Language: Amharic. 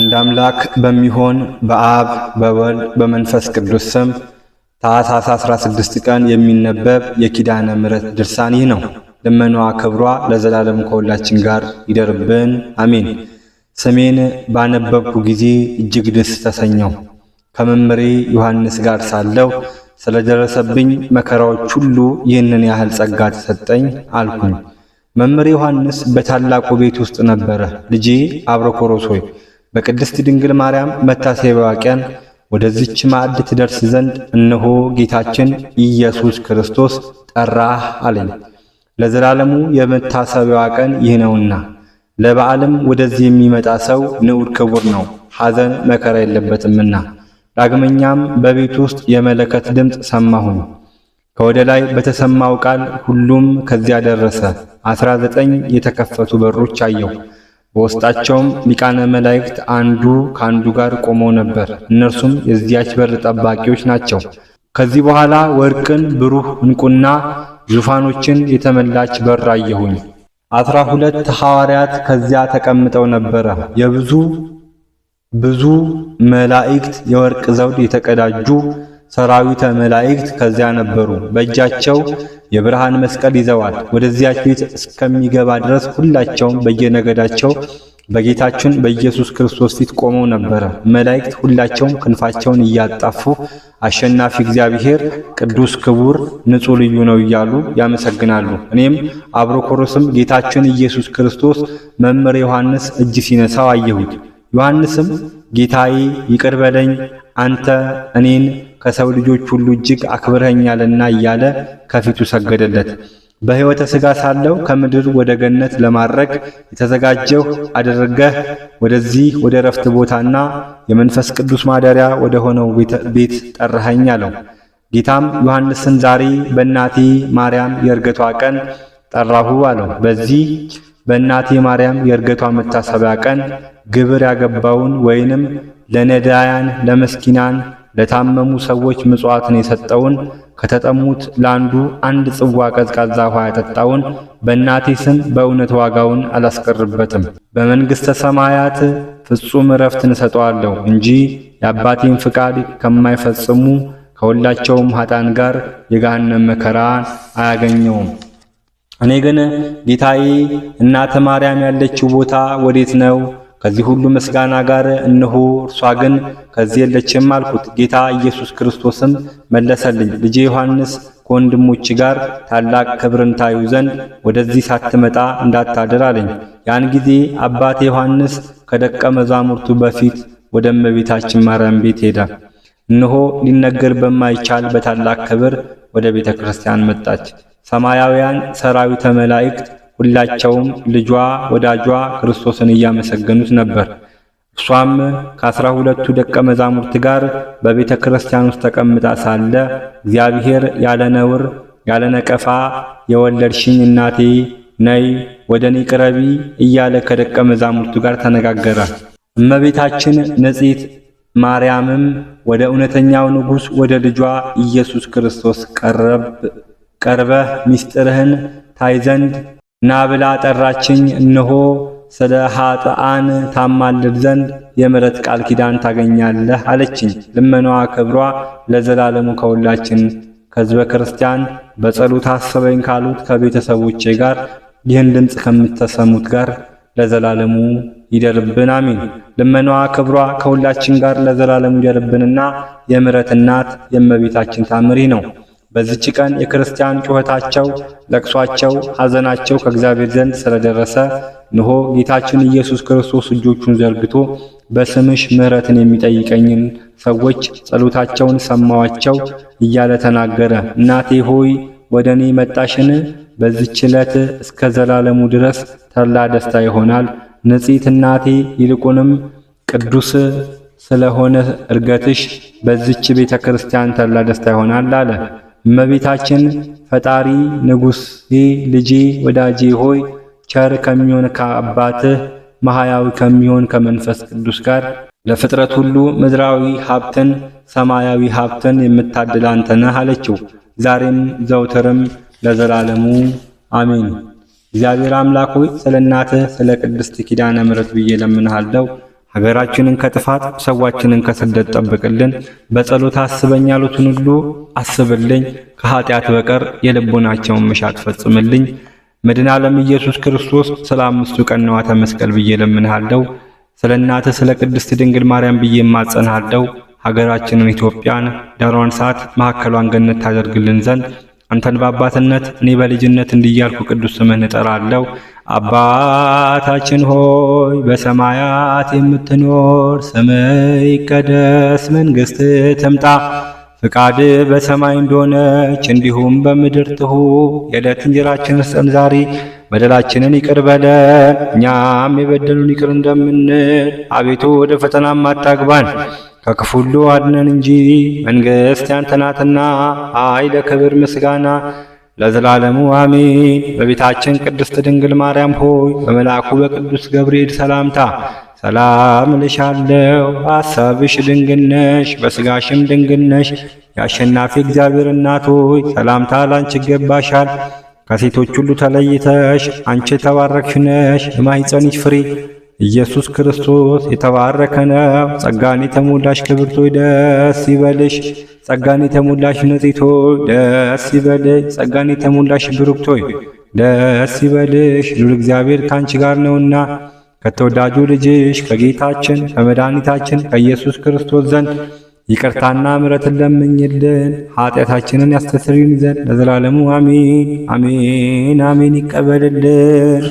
አንድ አምላክ በሚሆን በአብ በወልድ በመንፈስ ቅዱስ ስም ታኅሳስ 16 ቀን የሚነበብ የኪዳነ ምሕረት ድርሳን ይህ ነው። ልመናዋ ክብሯ ለዘላለም ከሁላችን ጋር ይደርብን፣ አሜን። ስሜን ባነበብኩ ጊዜ እጅግ ደስ ተሰኘው። ከመምህሬ ዮሐንስ ጋር ሳለሁ ስለደረሰብኝ መከራዎች ሁሉ ይህንን ያህል ጸጋ ተሰጠኝ አልኩኝ። መምህሬ ዮሐንስ በታላቁ ቤት ውስጥ ነበረ። ልጄ አብሮኮሮስ ሆይ በቅድስት ድንግል ማርያም መታሰቢያዋ ቀን ወደዚች ማዕድ ትደርስ ዘንድ እነሆ ጌታችን ኢየሱስ ክርስቶስ ጠራህ አለኝ። ለዘላለሙ የመታሰቢያዋ ቀን ይህ ነውና ለበዓልም ወደዚህ የሚመጣ ሰው ንዑድ ክቡር ነው፣ ሐዘን መከራ የለበትምና። ዳግመኛም በቤት ውስጥ የመለከት ድምፅ ሰማሁኝ። ከወደ ላይ በተሰማው ቃል ሁሉም ከዚያ ደረሰ። 19 የተከፈቱ በሮች አየሁ። በውስጣቸውም ሊቃነ መላእክት አንዱ ከአንዱ ጋር ቆመው ነበር። እነርሱም የዚያች በር ጠባቂዎች ናቸው። ከዚህ በኋላ ወርቅን፣ ብሩህ ዕንቁና ዙፋኖችን የተመላች በር አየሁኝ። 12 ሐዋርያት ከዚያ ተቀምጠው ነበረ። ብዙ መላእክት የወርቅ ዘውድ የተቀዳጁ ሰራዊተ መላእክት ከዚያ ነበሩ። በእጃቸው የብርሃን መስቀል ይዘዋል። ወደዚያች ቤት እስከሚገባ ድረስ ሁላቸውም በየነገዳቸው በጌታችን በኢየሱስ ክርስቶስ ፊት ቆመው ነበረ። መላእክት ሁላቸውም ክንፋቸውን እያጣፉ አሸናፊ እግዚአብሔር ቅዱስ፣ ክቡር፣ ንጹሕ፣ ልዩ ነው እያሉ ያመሰግናሉ። እኔም አብሮኮሮስም ጌታችን ኢየሱስ ክርስቶስ መምህር ዮሐንስ እጅ ሲነሳው አየሁት። ዮሐንስም ጌታዬ ይቅር በለኝ፣ አንተ እኔን ከሰው ልጆች ሁሉ እጅግ አክብረኸኛልና እያለ ከፊቱ ሰገደለት። በሕይወተ ሥጋ ሳለው ከምድር ወደ ገነት ለማድረግ የተዘጋጀሁ አድርገህ ወደዚህ ወደ ረፍት ቦታና የመንፈስ ቅዱስ ማደሪያ ወደ ሆነው ቤት ጠራኸኝ አለው። ጌታም ዮሐንስን ዛሬ በእናቴ ማርያም የዕርገቷ ቀን ጠራሁ አለው። በዚህ በእናቴ ማርያም የዕርገቷ መታሰቢያ ቀን ግብር ያገባውን ወይንም ለነዳያን፣ ለመስኪናን፣ ለታመሙ ሰዎች ምጽዋትን የሰጠውን ከተጠሙት ለአንዱ 1 ጽዋ ቀዝቃዛ ውሃ ያጠጣውን በእናቴ ስም በእውነት ዋጋውን አላስቀርበትም። በመንግሥተ ሰማያት ፍጹም ዕረፍት እንሰጠዋለሁ እንጂ የአባቴን ፍቃድ ከማይፈጽሙ ከሁላቸውም ኃጥአን ጋር የገሃነም መከራ አያገኘውም። እኔ ግን ጌታዬ እናተ ማርያም ያለችው ቦታ ወዴት ነው? ከዚህ ሁሉ ምስጋና ጋር እነሆ እርሷ ግን ከዚህ የለችም አልኩት። ጌታ ኢየሱስ ክርስቶስም መለሰልኝ፣ ልጄ ዮሐንስ ከወንድሞች ጋር ታላቅ ክብርን ታዩ ዘንድ ወደዚህ ሳትመጣ እንዳታድር አለኝ። ያን ጊዜ አባቴ ዮሐንስ ከደቀ መዛሙርቱ በፊት ወደ እመቤታችን ማርያም ቤት ሄደ። እነሆ ሊነገር በማይቻል በታላቅ ክብር ወደ ቤተ ክርስቲያን መጣች። ሰማያውያን ሰራዊተ መላእክት ሁላቸውም ልጇ ወዳጇ ክርስቶስን እያመሰገኑት ነበር። እሷም ከ12ቱ ደቀ መዛሙርት ጋር በቤተ ክርስቲያን ውስጥ ተቀምጣ ሳለ እግዚአብሔር ያለ ነውር ያለ ነቀፋ የወለድሽኝ እናቴ ነይ ወደ እኔ ቅረቢ እያለ ከደቀ መዛሙርቱ ጋር ተነጋገረ። እመቤታችን ንጽሕት ማርያምም ወደ እውነተኛው ንጉሥ ወደ ልጇ ኢየሱስ ክርስቶስ ቀርበህ ምስጢርህን ታይ ዘንድ ና ብላ ጠራችኝ። እነሆ ስለ ኃጥአን ታማልድ ዘንድ የምሕረት ቃል ኪዳን ታገኛለህ አለችኝ። ልመናዋ ክብሯ ለዘላለሙ ከሁላችን ከሕዝበ ክርስቲያን በጸሎት አስበኝ ካሉት ከቤተሰቦቼ ጋር ይህን ድምፅ ከምትሰሙት ጋር ለዘላለሙ ይደርብን፣ አሜን። ልመናዋ ክብሯ ከሁላችን ጋር ለዘላለሙ ይደርብንና የምሕረት እናት የእመቤታችን ታምሪ ነው። በዚች ቀን የክርስቲያን ጩኸታቸው፣ ለቅሷቸው፣ ሐዘናቸው ከእግዚአብሔር ዘንድ ስለደረሰ እንሆ ጌታችን ኢየሱስ ክርስቶስ እጆቹን ዘርግቶ በስምሽ ምሕረትን የሚጠይቀኝን ሰዎች ጸሎታቸውን ሰማዋቸው እያለ ተናገረ። እናቴ ሆይ ወደ እኔ መጣሽን? በዚች ዕለት እስከ ዘላለሙ ድረስ ተድላ ደስታ ይሆናል። ንጽሕት እናቴ ይልቁንም ቅዱስ ስለሆነ ዕርገትሽ በዚች ቤተ ክርስቲያን ተድላ ደስታ ይሆናል አለ። እመቤታችን ፈጣሪ ንጉሴ፣ ልጄ፣ ወዳጄ ሆይ ቸር ከሚሆን ከአባትህ መሐያዊ ከሚሆን ከመንፈስ ቅዱስ ጋር ለፍጥረት ሁሉ ምድራዊ ሀብትን ሰማያዊ ሀብትን የምታድል አንተ ነህ አለችው። ዛሬም ዘውትርም ለዘላለሙ አሜን። እግዚአብሔር አምላክ ሆይ ስለ እናትህ ስለ ቅድስት ኪዳነ ምሕረት ብዬ ለምንሃለሁ። ሀገራችንን ከጥፋት ሰዋችንን ከስደት ጠብቅልን። በጸሎት አስበኝ ያሉትን ሁሉ አስብልኝ። ከኃጢአት በቀር የልቦናቸውን መሻት ፈጽምልኝ። መድኃኔ ዓለም ኢየሱስ ክርስቶስ ስለ 5ቱ ቀናዋተ መስቀል ብዬ ለምንሃለሁ። ስለ እናትህ ስለ ቅድስት ድንግል ማርያም ብዬ እማጸንሃለሁ። ሀገራችንን ኢትዮጵያን ዳሯን እሳት ማዕከሏን ገነት ታደርግልን ዘንድ አንተን በአባትነት እኔ በልጅነት እንዲያልኩ ቅዱስ ስምህን እጠራለሁ። አባታችን ሆይ በሰማያት የምትኖር፣ ስምህ ይቀደስ፣ መንግሥትህ ትምጣ፣ ፍቃድህ በሰማይ እንደሆነች እንዲሁም በምድር ትሁን። የዕለት እንጀራችንን ስጠን ዛሬ፣ በደላችንን ይቅር በለን እኛም የበደሉን ይቅር እንደምንል፣ አቤቱ ወደ ፈተናም አታግባን ከክፉ ሁሉ አድነን እንጂ መንግሥት ያንተ ናትና፣ ኃይል፣ ክብር፣ ምስጋና ለዘላለሙ አሜን። በቤታችን ቅድስት ድንግል ማርያም ሆይ በመልአኩ በቅዱስ ገብርኤል ሰላምታ ሰላም እልሻለሁ። ሐሳብሽ ድንግል ነሽ፣ በሥጋሽም ድንግል ነሽ። የአሸናፊ እግዚአብሔር እናት ሆይ ሰላምታ ላንቺ ይገባሻል። ከሴቶች ሁሉ ተለይተሽ አንቺ የተባረክሽ ነሽ። የማኅፀንሽ ፍሬ ኢየሱስ ክርስቶስ የተባረከ ነው። ጸጋን የተሞላሽ ክብርት ሆይ ደስ ይበልሽ። ጸጋን የተሞላሽ ንጽሕት ሆይ ደስ ይበልሽ። ጸጋን የተሞላሽ ብሩክት ሆይ ደስ ይበልሽ። ሉል እግዚአብሔር ካንቺ ጋር ነውና ከተወዳጁ ልጅሽ ከጌታችን ከመድኃኒታችን ከኢየሱስ ክርስቶስ ዘንድ ይቅርታና ምሕረትን ለምኝልን ኃጢአታችንን ያስተሰርይልን ዘንድ ለዘላለሙ አሜን አሜን አሜን። ይቀበልልን።